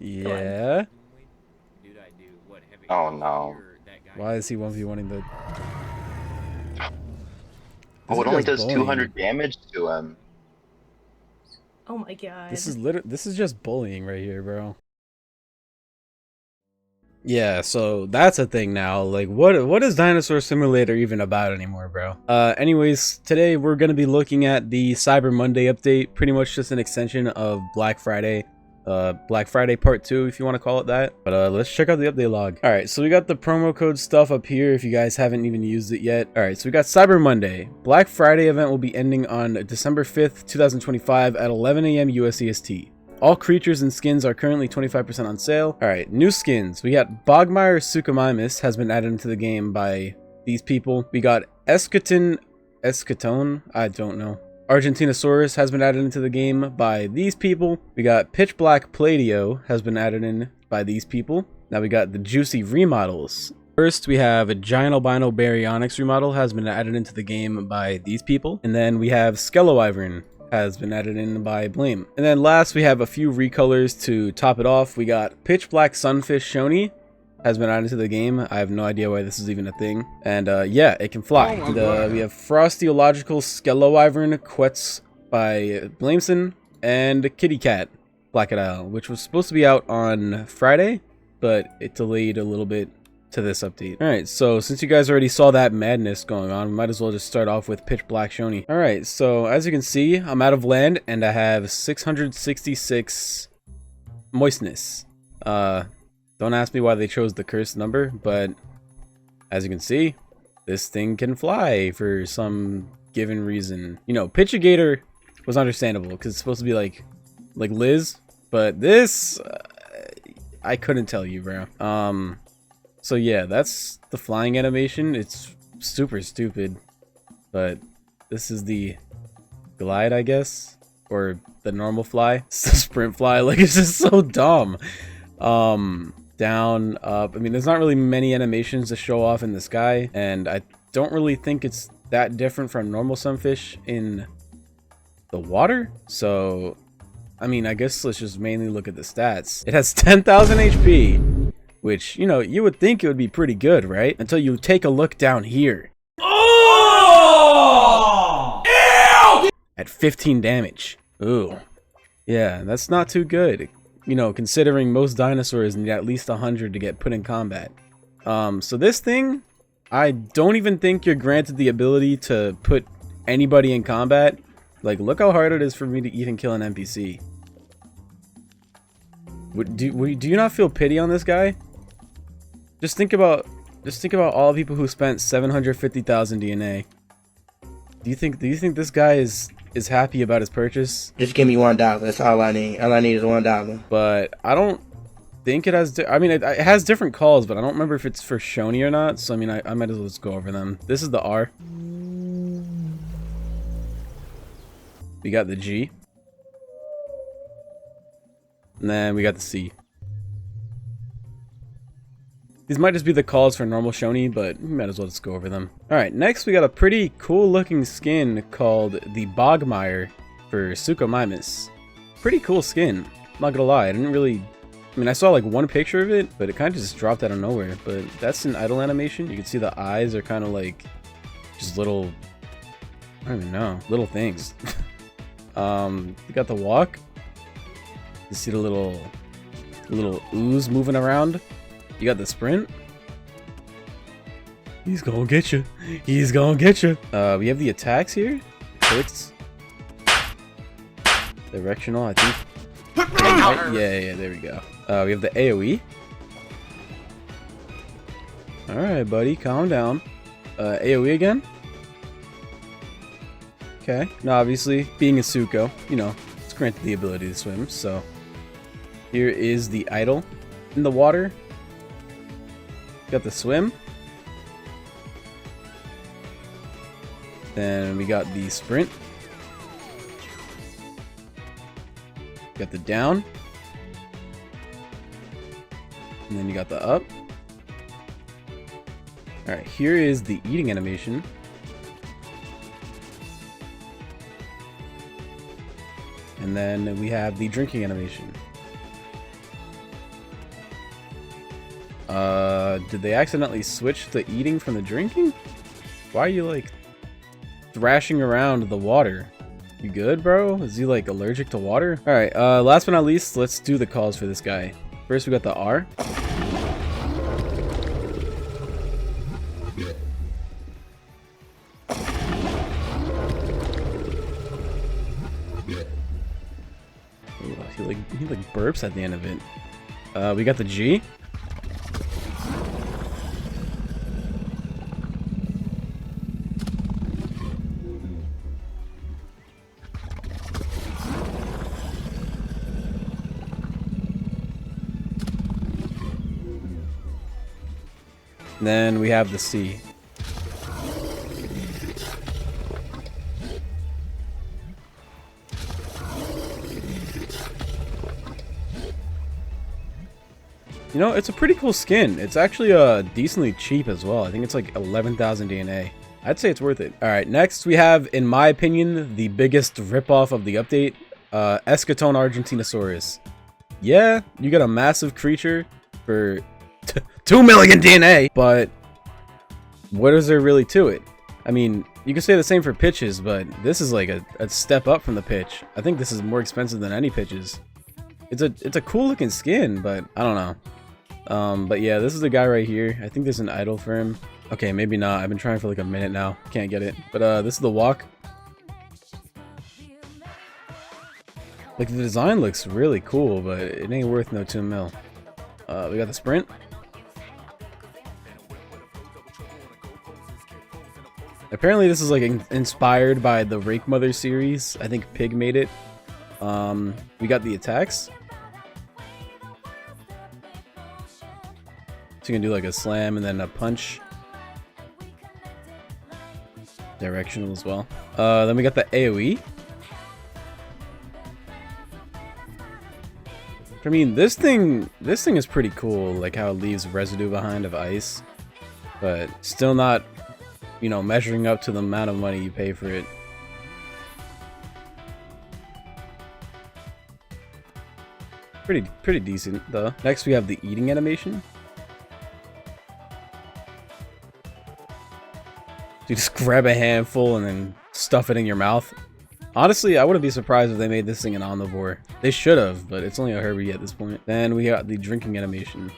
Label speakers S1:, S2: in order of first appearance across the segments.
S1: Yeah.
S2: Oh no.
S1: Why is he 1v1ing the... This
S2: Oh,
S1: is
S2: it only
S1: just
S2: does
S1: bullying.
S2: 200 damage to him.
S3: Oh my god.
S1: This is just bullying right here, bro. Yeah, so that's a thing now. Like, what is Dinosaur Simulator even about anymore, bro? Anyways, today we're gonna be looking at the Cyber Monday update, pretty much just an extension of Black Friday. Black Friday Part 2, if you want to call it that. But let's check out the update log. Alright, so we got the promo code stuff up here if you guys haven't even used it yet. Alright, so we got Cyber Monday. Black Friday event will be ending on December 5th, 2025 at 11 a.m. US EST. All creatures and skins are currently 25% on sale. Alright, new skins. We got Bogmire Suchomimus has been added into the game by these people. We got Escatone, I don't know. Argentinosaurus has been added into the game by these people. We got Pitch Black Pladio has been added in by these people. Now we got the Juicy remodels. First, we have a Giant Albino Baryonyx remodel has been added into the game by these people. And then we have Skelowyvern has been added in by Blame. And then last, we have a few recolors to top it off. We got Pitch Black Sunfish Shoni has been added to the game. I have no idea why this is even a thing. And yeah, it can fly. We have Frostiological Skelowyvern Quetz by Blameson and Kitty Cat Black Isle, which was supposed to be out on Friday, but it delayed a little bit to this update. Alright, so since you guys already saw that madness going on, we might as well just start off with Pitch Black Shoni. Alright, so as you can see, I'm out of land and I have 666 moistness. Don't ask me why they chose the cursed number, but as you can see, this thing can fly for some given reason. You know, Pitchigator was understandable because it's supposed to be like Liz, but this I couldn't tell you, bro. So yeah, that's the flying animation. It's super stupid, but this is the glide, I guess, or the normal fly. It's the sprint fly. Like, it's just so dumb. Down, up. I mean, there's not really many animations to show off in the sky, and I don't really think it's that different from normal sunfish in the water. So, I mean, I guess let's just mainly look at the stats. It has 10,000 HP, which, you know, you would think it would be pretty good, right? Until you take a look down here. Oh! Ew! At 15 damage. Ooh. Yeah, that's not too good. You know, considering most dinosaurs need at least 100 to get put in combat. So this thing, I don't even think you're granted the ability to put anybody in combat. Like, look how hard it is for me to even kill an NPC. Do you not feel pity on this guy? Just think about all the people who spent 750,000 DNA. Do you think this guy is happy about his purchase?
S4: Just give me $1. That's all I need. All I need is $1.
S1: But I don't think it has. I mean, it has different calls, but I don't remember if it's for Shoni or not. So I mean, I might as well just go over them. This is the R. We got the G. And then we got the C. These might just be the calls for normal Shoni, but we might as well just go over them. Alright, next we got a pretty cool looking skin called the Bogmire for Suchomimus. Pretty cool skin. I'm not gonna lie, I mean, I saw like one picture of it, but it kind of just dropped out of nowhere. But that's an idle animation. You can see the eyes are kind of like just little, I don't even know, little things. You got the walk. You see the little ooze moving around. You got the sprint. He's gonna get you. He's gonna get you. We have the attacks here. Hits. Directional, I think. Yeah, there we go. We have the AoE. Alright, buddy, calm down. AoE again. Okay. Now, obviously, being a Sucho, you know, it's granted the ability to swim, so. Here is the idle in the water. Got the swim. Then we got the sprint. Got the down. And then you got the up. Alright, here is the eating animation. And then we have the drinking animation. Did they accidentally switch the eating from the drinking? Why are you like thrashing around the water? You good, bro? Is he like allergic to water? All right, last but not least, let's do the calls for this guy. First, we got the R. Ooh, he like burps at the end of it. We got the G. And then we have the C. You know, it's a pretty cool skin. It's actually decently cheap as well. I think it's like 11,000 DNA. I'd say it's worth it. All right, next we have, in my opinion, the biggest ripoff of the update, Escatone Argentinosaurus. Yeah, you get a massive creature for 2 million DNA, but what is there really to it? I mean, you can say the same for pitches, but this is like a step up from the pitch. I think this is more expensive than any pitches. It's a cool looking skin, but I don't know. But yeah, this is the guy right here. I think there's an idol for him. Okay, maybe not. I've been trying for like a minute now. Can't get it. But this is the walk. Like, the design looks really cool, but it ain't worth no 2 mil. We got the sprint. Apparently this is like inspired by the Rake Mother series. I think Pig made it. We got the attacks. So you can do like a slam and then a punch. Directional as well. Then we got the AoE. I mean, this thing is pretty cool, like how it leaves residue behind of ice, but still not, you know, measuring up to the amount of money you pay for it. Pretty decent though. Next we have the eating animation. You just grab a handful and then stuff it in your mouth. Honestly, I wouldn't be surprised if they made this thing an omnivore. They should have, but it's only a Herbie at this point. Then we got the drinking animation.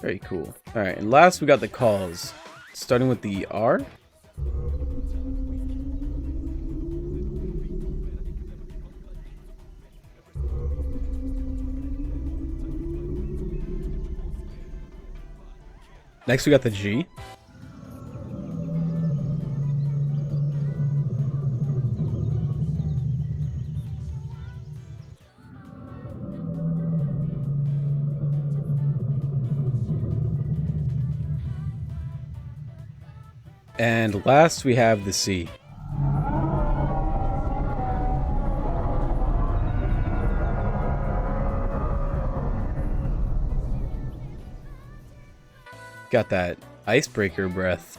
S1: Very cool. Alright, and last we got the calls. Starting with the R. Next we got the G. And last we have the C. Got that icebreaker breath.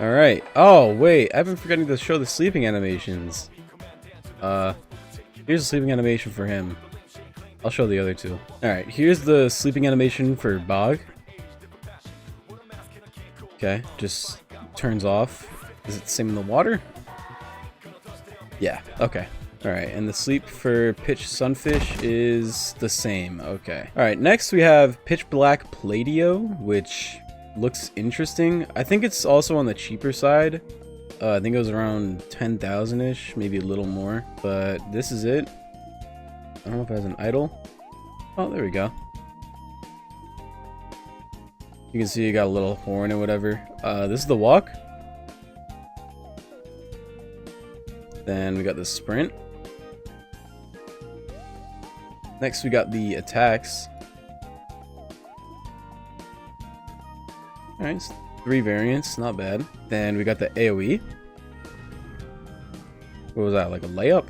S1: Alright. Oh, wait. I've been forgetting to show the sleeping animations. Here's the sleeping animation for him. I'll show the other two. Alright, here's the sleeping animation for Bog. Okay, just turns off. Is it the same in the water? Yeah, okay. Alright, and the sleep for Pitch Sunfish is the same. Okay. Alright, next we have Pitch Black Pladio, which looks interesting. I think it's also on the cheaper side. I think it was around 10,000-ish, maybe a little more. But this is it. I don't know if it has an idol. Oh, there we go. You can see you got a little horn or whatever. This is the walk. Then we got the sprint. Next we got the attacks. Alright, 3 variants, not bad. Then we got the AoE. What was that, like a layup?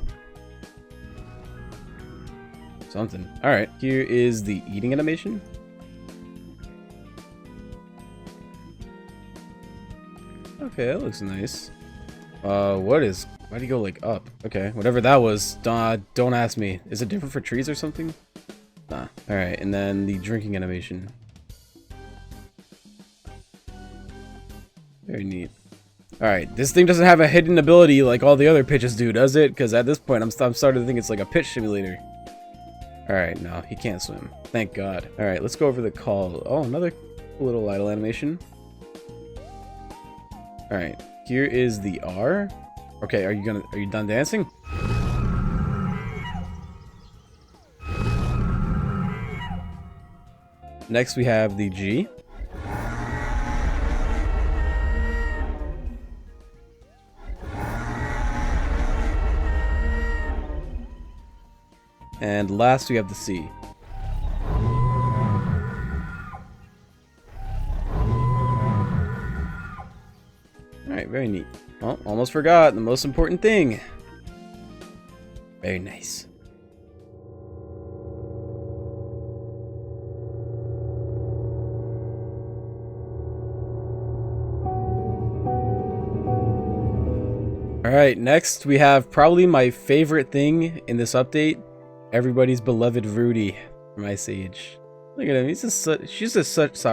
S1: Something. Alright, here is the eating animation. Okay, that looks nice. Why'd he go like up? Okay, whatever that was, don't ask me. Is it different for trees or something? Nah. Alright, and then the drinking animation. Very neat. Alright, this thing doesn't have a hidden ability like all the other pitches do, does it? Because at this point, I'm starting to think it's like a pitch simulator. Alright, no, he can't swim. Thank God. Alright, let's go over the call. Oh, another little idle animation. Alright, here is the R. Okay, are you done dancing? Next we have the G. And last we have the C. Alright, very neat. Oh, almost forgot the most important thing. Very nice. Alright, next we have probably my favorite thing in this update. Everybody's beloved Rudy from Ice Age. Look at him, he's just she is just such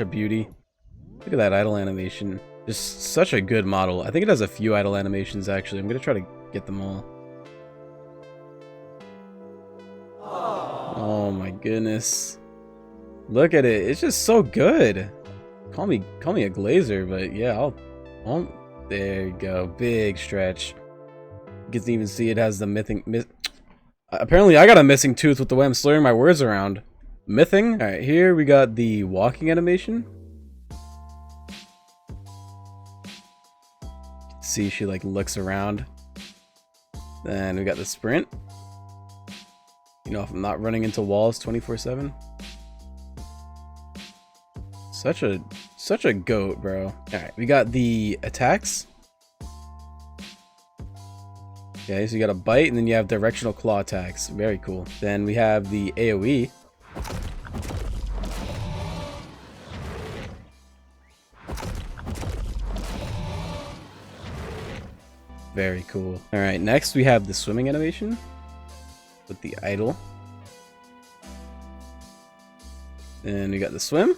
S1: a beauty. Look at that idle animation. Just such a good model. I think it has a few idle animations actually. I'm gonna try to get them all. Oh my goodness. Look at it. It's just so good. Call me a glazer, but yeah, there you go. Big stretch. You can even see it has the apparently I got a missing tooth with the way I'm slurring my words around. Mything? Alright, here we got the walking animation. See, she like looks around. Then we got the sprint. You know, if I'm not running into walls 24/7. Such a goat, bro. Alright, we got the attacks. Okay, so you got a bite and then you have directional claw attacks. Very cool. Then we have the AoE. Very cool. Alright, next we have the swimming animation with the idle. Then we got the swim.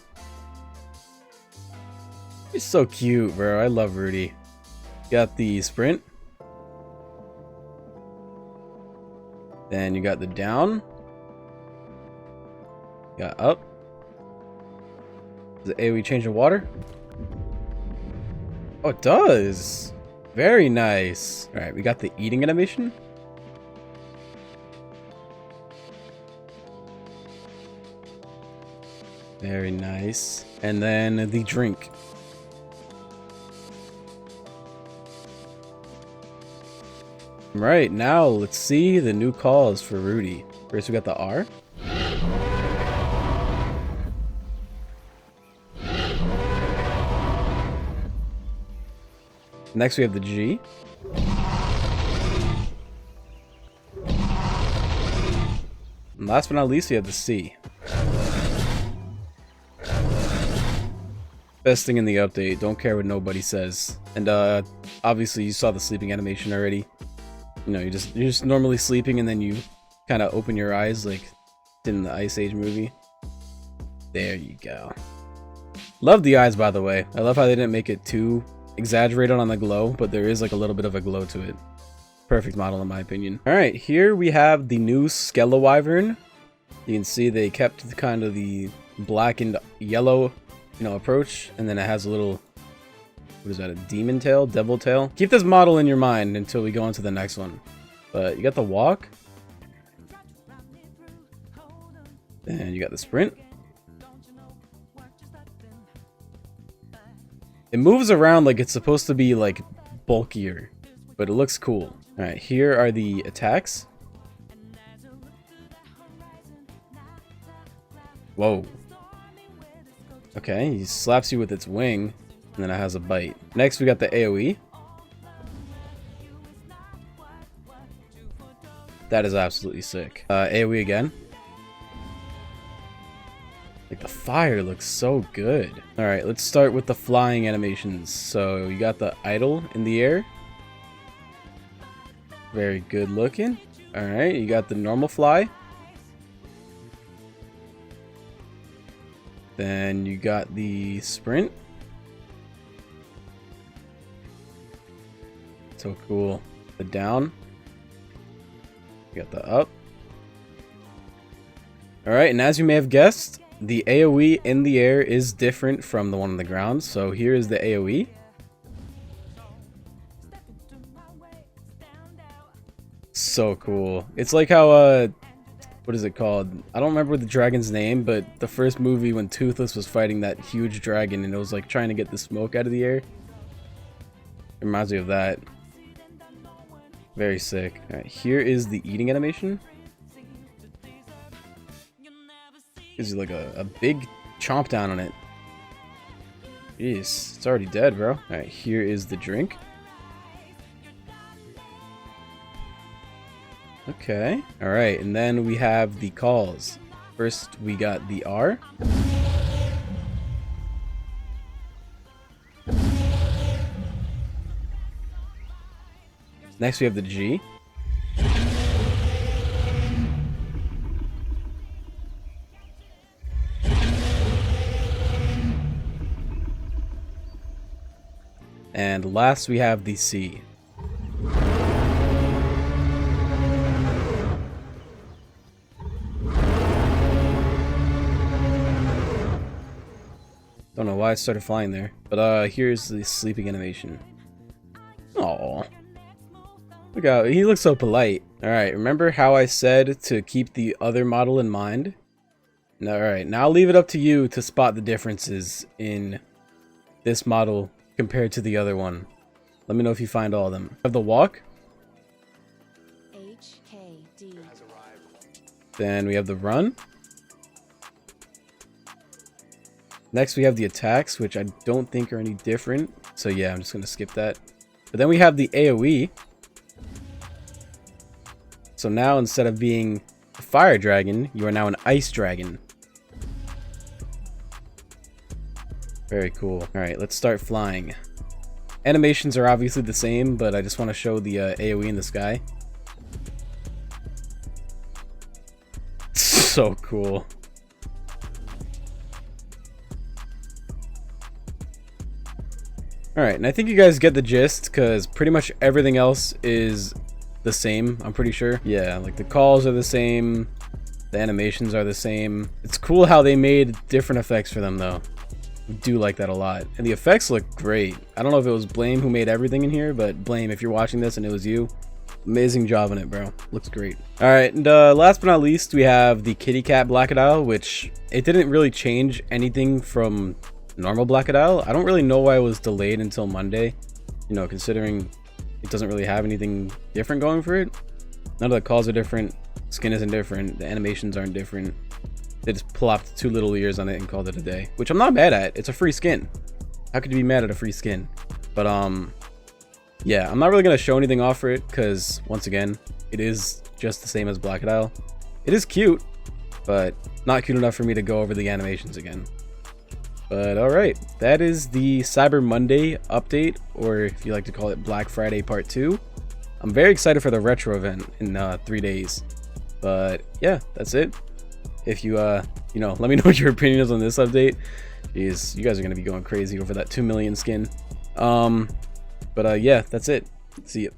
S1: He's so cute, bro. I love Rudy. Got the sprint. Then you got the down. Got up. Does the AoE change the water? Oh, it does. Very nice. Alright, we got the eating animation. Very nice. And then the drink. Right, now let's see the new calls for Rudy. First we got the R. Next we have the G. And last but not least we have the C. Best thing in the update, don't care what nobody says. And obviously you saw the sleeping animation already. You know, you're just normally sleeping and then you kind of open your eyes like in the Ice Age movie. There you go. Love the eyes, by the way. I love how they didn't make it too exaggerated on the glow, but there is like a little bit of a glow to it. Perfect model in my opinion. Alright, here we have the new Skelewyvern. You can see they kept kind of the black and yellow, you know, approach, and then it has a little, what is that, a demon tail? Devil tail? Keep this model in your mind until we go on to the next one. But you got the walk. And you got the sprint. It moves around like it's supposed to be like bulkier, but it looks cool. Alright, here are the attacks. Whoa. Okay, he slaps you with its wing, and then it has a bite. Next, we got the AoE. That is absolutely sick. AoE again. Like, the fire looks so good. All right, let's start with the flying animations. So you got the idle in the air. Very good looking. All right, you got the normal fly. Then you got the sprint. So cool. The down. You got the up. Alright, and as you may have guessed, the AoE in the air is different from the one on the ground. So here is the AoE. So cool. It's like how, what is it called? I don't remember the dragon's name, but the first movie when Toothless was fighting that huge dragon and it was like trying to get the smoke out of the air. It reminds me of that. Very sick. Alright, here is the eating animation. Gives you like a big chomp down on it. Jeez, it's already dead, bro. Alright, here is the drink. Okay. Alright, and then we have the calls. First, we got the R. Next, we have the G. And last, we have the C. Don't know why I started flying there, but here's the sleeping animation. Aww. Look how he looks so polite. Alright, remember how I said to keep the other model in mind? Alright, now I'll leave it up to you to spot the differences in this model compared to the other one. Let me know if you find all of them. Have the walk. HKD. Then we have the run. Next we have the attacks, which I don't think are any different. So yeah, I'm just going to skip that. But then we have the AoE. So now instead of being a fire dragon, you are now an ice dragon. Very cool. Alright, let's start flying. Animations are obviously the same, but I just want to show the AoE in the sky. So cool. Alright, and I think you guys get the gist, because pretty much everything else is the same, I'm pretty sure. Yeah, like the calls are the same, the animations are the same. It's cool how they made different effects for them, though. I do like that a lot. And the effects look great. I don't know if it was Blame who made everything in here, but Blame, if you're watching this and it was you, amazing job on it, bro. Looks great. Alright, and last but not least, we have the Kitty Cat Blackadile, which it didn't really change anything from normal Blackadile. I don't really know why it was delayed until Monday, you know, considering it doesn't really have anything different going for it. None of the calls are different, skin isn't different, the animations aren't different. They just plopped 2 little ears on it and called it a day, which I'm not mad at. It's a free skin. How could you be mad at a free skin? But yeah, I'm not really gonna show anything off for it because once again, it is just the same as Blackadile. It is cute, but not cute enough for me to go over the animations again. But alright, that is the Cyber Monday update, or if you like to call it Black Friday Part 2. I'm very excited for the retro event in 3 days. But yeah, that's it. If you, you know, let me know what your opinion is on this update. Jeez, you guys are going to be going crazy over that 2 million skin. But yeah, that's it. See ya.